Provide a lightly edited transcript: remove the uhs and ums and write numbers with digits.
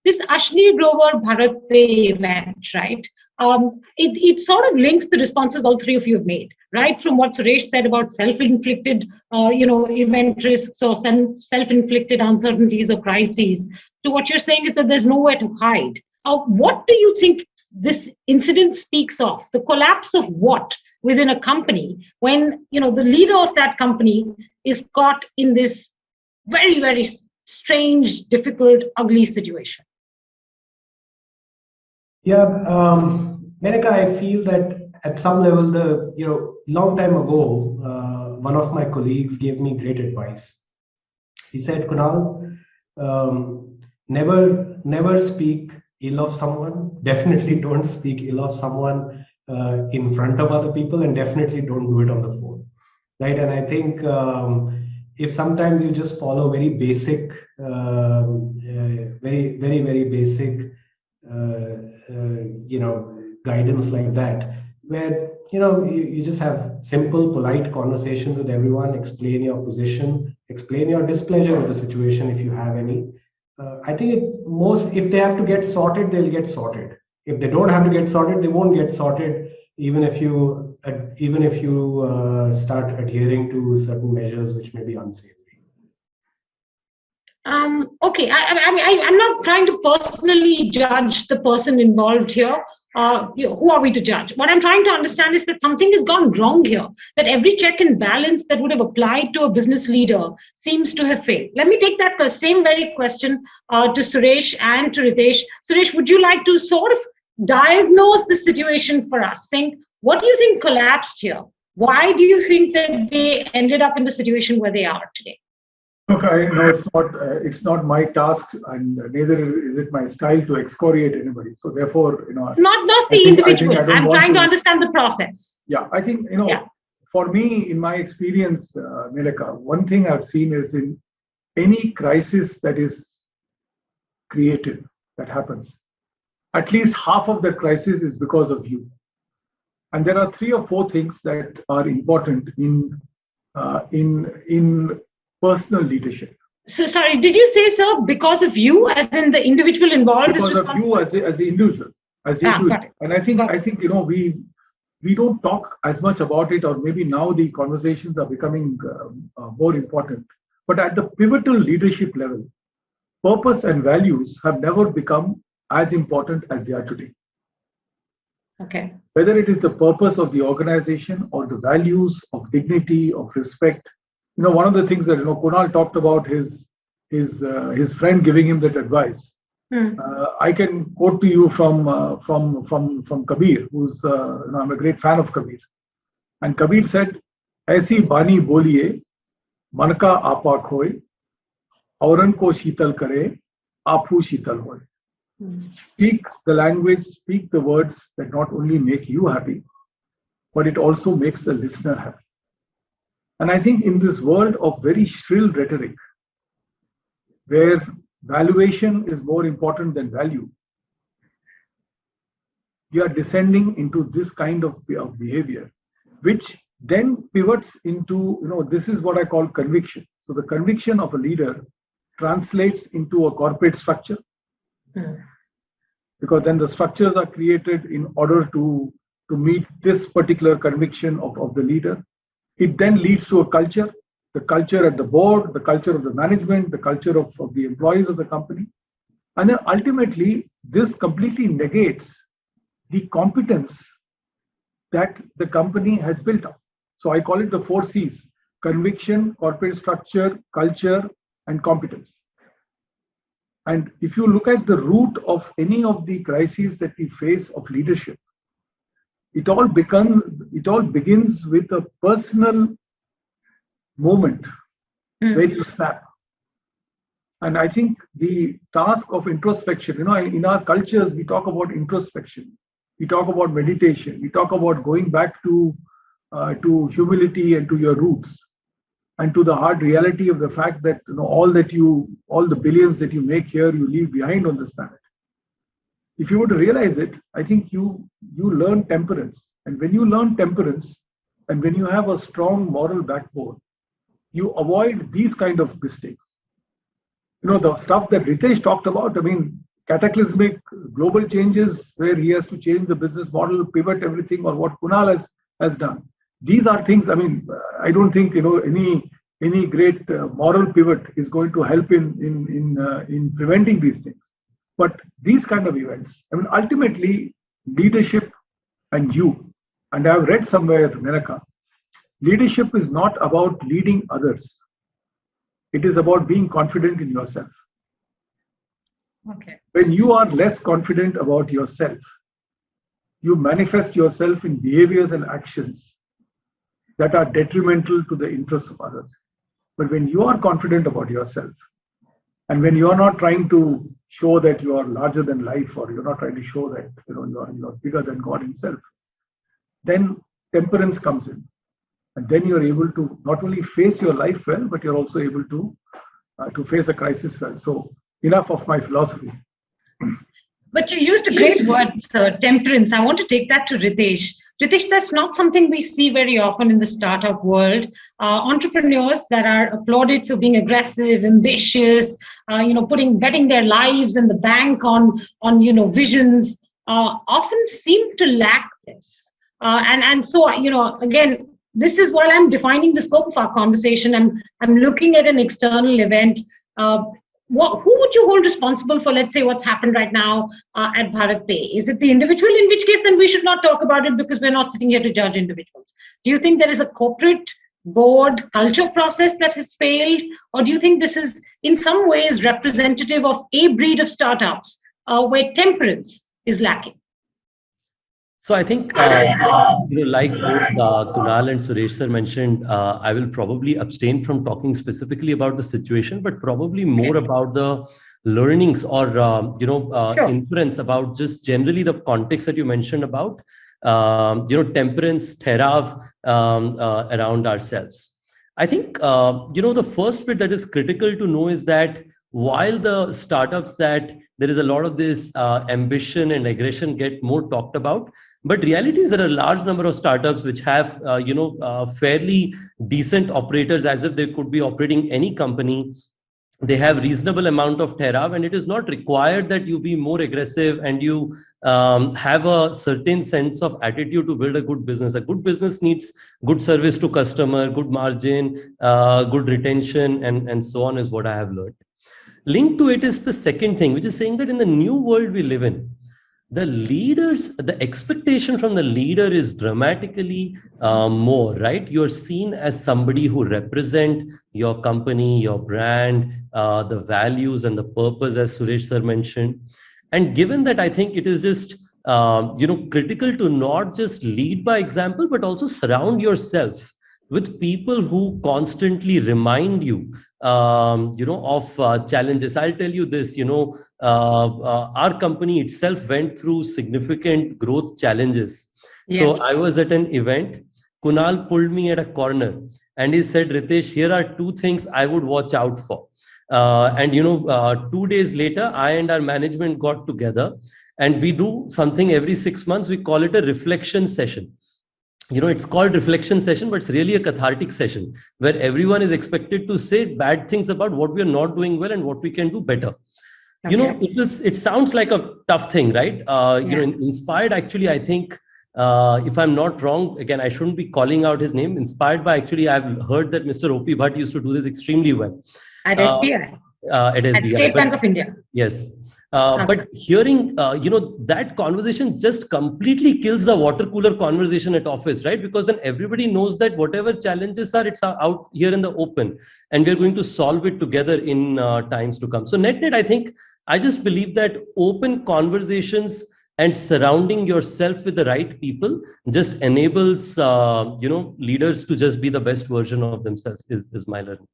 this Ashneer Grover Bharat Pay event, right? It sort of links the responses all three of you have made, right? From what Suresh said about self-inflicted, event risks or self-inflicted uncertainties or crises, to what you're saying is that there's nowhere to hide. What do you think this incident speaks of? The collapse of what within a company when the leader of that company is caught in this very, very strange, difficult, ugly situation? Yeah, Menaka, I feel that at some level, long time ago, one of my colleagues gave me great advice. He said, Kunal, never speak ill of someone. Definitely don't speak ill of someone in front of other people, and definitely don't do it on the phone, right? And I think if sometimes you just follow very basic, very, very, very basic, guidance like that, where you just have simple, polite conversations with everyone, explain your position, explain your displeasure with the situation if you have any. I think if they have to get sorted, they'll get sorted. If they don't have to get sorted, they won't get sorted, even if you start adhering to certain measures which may be unsavory. Okay, I'm not trying to personally judge the person involved here. Who are we to judge? What I'm trying to understand is that something has gone wrong here, that every check and balance that would have applied to a business leader seems to have failed. Let me take that same very question to Suresh and to Ritesh. Suresh, would you like to sort of diagnose the situation for us, saying, what do you think collapsed here? Why do you think that they ended up in the situation where they are today? Look, I know it's not my task, and neither is it my style to excoriate anybody. So therefore, not the individual. I'm trying to understand the process. Yeah, I think for me, in my experience, Nileka, one thing I've seen is in any crisis that is created, that happens, at least half of the crisis is because of you. And there are 3 or 4 things that are important in personal leadership. So sorry, did you say, sir, because of you, as in the individual involved? Because of you as the individual, and I think we don't talk as much about it, or maybe now the conversations are becoming more important. But at the pivotal leadership level, purpose and values have never become as important as they are today. Okay. Whether it is the purpose of the organization or the values of dignity, of respect. One of the things that Kunal talked about his friend giving him that advice. I can quote to you from Kabir, who's I'm a great fan of Kabir, and Kabir said, "Aisi bani boliye, मन का आपा खोए, औरन को शीतल करे, आपू शीतल होए." Speak the language, speak the words that not only make you happy, but it also makes the listener happy. And I think in this world of very shrill rhetoric, where valuation is more important than value, we are descending into this kind of behavior, which then pivots into, this is what I call conviction. So the conviction of a leader translates into a corporate structure, because then the structures are created in order to meet this particular conviction of the leader. It then leads to a culture, the culture at the board, the culture of the management, the culture of the employees of the company. And then ultimately, this completely negates the competence that the company has built up. So I call it the 4 C's: conviction, corporate structure, culture, and competence. And if you look at the root of any of the crises that we face of leadership, it all begins with a personal moment where you snap. And I think the task of introspection, in our cultures, we talk about introspection, we talk about meditation, we talk about going back to humility and to your roots, and to the hard reality of the fact that all the billions that you make here, you leave behind on this planet. If you were to realize it, I think you learn temperance. And when you learn temperance, and when you have a strong moral backbone, you avoid these kind of mistakes. The stuff that Ritesh talked about, cataclysmic global changes where he has to change the business model, pivot everything, or what Kunal has done. These are things, I mean, I don't think, any great moral pivot is going to help in preventing these things. But these kind of events, I mean, ultimately, leadership and you, and I've read somewhere, Menaka, leadership is not about leading others. It is about being confident in yourself. Okay. When you are less confident about yourself, you manifest yourself in behaviors and actions that are detrimental to the interests of others. But when you are confident about yourself, and when you are not trying to show that you are larger than life, or you're not trying to show that you are bigger than God himself, then temperance comes in. And then you're able to not only face your life well, but you're also able to face a crisis well. So enough of my philosophy. But you used a great word, sir, temperance. I want to take that to Ritesh. Ritesh, that's not something we see very often in the startup world. Entrepreneurs that are applauded for being aggressive, ambitious, betting their lives and the bank on visions, often seem to lack this. And so, again, this is while I'm defining the scope of our conversation. I'm looking at an external event. Who would you hold responsible for, let's say, what's happened right now at Bharat Pay? Is it the individual, in which case then we should not talk about it because we're not sitting here to judge individuals? Do you think there is a corporate board culture process that has failed? Or do you think this is in some ways representative of a breed of startups where temperance is lacking? So I think, like both Kunal and Suresh sir mentioned, I will probably abstain from talking specifically about the situation, but probably more about the learnings or, inference about just generally the context that you mentioned about, temperance, therav around ourselves. I think, the first bit that is critical to know is that while the startups that there is a lot of this ambition and aggression get more talked about, but reality is there are a large number of startups which have, fairly decent operators as if they could be operating any company. They have reasonable amount of therav, and it is not required that you be more aggressive and you have a certain sense of attitude to build a good business. A good business needs good service to customer, good margin, good retention, and so on is what I have learned. Linked to it is the second thing, which is saying that in the new world we live in, the expectation from the leader is dramatically more, right? You're seen as somebody who represent your company, your brand, the values and the purpose, as Suresh sir mentioned. And given that, I think it is just, critical to not just lead by example, but also surround yourself with people who constantly remind you, of challenges. I'll tell you this, our company itself went through significant growth challenges. Yes. So I was at an event, Kunal pulled me at a corner and he said, Ritesh, here are two things I would watch out for. 2 days later, I and our management got together and we do something every 6 months. We call it a reflection session. It's called reflection session, but it's really a cathartic session where everyone is expected to say bad things about what we are not doing well and what we can do better. Okay. It sounds like a tough thing, right? Inspired, actually, I think, if I'm not wrong, again, I shouldn't be calling out his name. Inspired by, actually, I've heard that Mr. O.P. Bhatt used to do this extremely well. At SBI. At State Bank of India. Yes. But hearing, that conversation just completely kills the water cooler conversation at office, right? Because then everybody knows that whatever challenges are, it's out here in the open and we're going to solve it together in times to come. So net, I just believe that open conversations and surrounding yourself with the right people just enables, leaders to just be the best version of themselves is my learning.